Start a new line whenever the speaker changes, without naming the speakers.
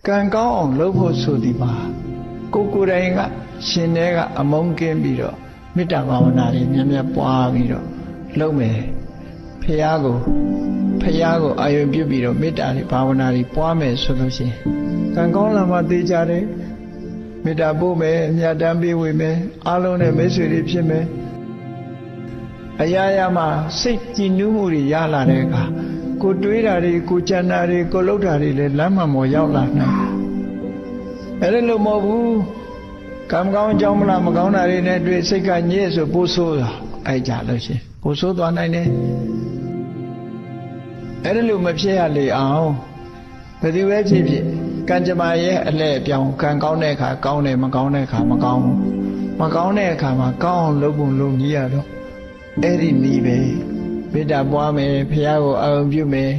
ကံကောင်းအောင်လုပ်ဖို့ဆိုဒီမှာကိုယ်တိုင်ကရှင်တဲ့ကအမုန်းကင်းပြီးတော့မေတ္တာဘာဝနာတွေမြတ်မြတ်ပွားပြီးတော့လုပ်မယ်ဖရာကိုအာရုံပြုပြီးတော့မေတ္တာတွေဘာဝနာတွေပွားမယ်ဆိုလို့ရှိရင်ကံကောင်းလာမှသိကြတယ်မေတ္တာပို့မယ်အမြတ်တမ်းပေးဝေမယ်အားလုံးနဲ့မိတ်ဆွေတွေဖြစ်မယ်အရာရာမှာစိတ်ကြည်နူးမှုတွေရလာတဲ့အခါကိုတွေးတာတွေကိုကြံတာတွေကိုလှုပ်တာတွေလည်းလမ်းမှန်ပေါ်ရောက်လာနိုင်အဲ့ဒါလို့မဟုတ်ဘူးကံကောင်းအကြောင်းမလားမကောင်းတာတွေနဲ့တွေ့စိတ်ကညစ်ဆိုပိုးဆိုးတာအဲ့ကြလို့ရှိရင်ပိုးဆိုးသွားနိုင်တယ်အဲ့ဒါလို့မဖြစ်ရလေအောင်ဘယ်သူပဲဖြစ်ဖြစ်ကံကြမ္မာရဲ့အလှည့်အပြောင်းကံကောင်းတဲ့အခါကောင်းတယ်မကောင်းတဲ့အခါမကောင်းဘူးမကောင်းတဲ့အခါမှာကောင်းအောင်လုပ်ဖို့လုပ်ကြီးရတော့အဲ့ဒီနည်းပဲမေတ္တာပွားမယ်ဘုရားကိုအာရုံပြုမယ်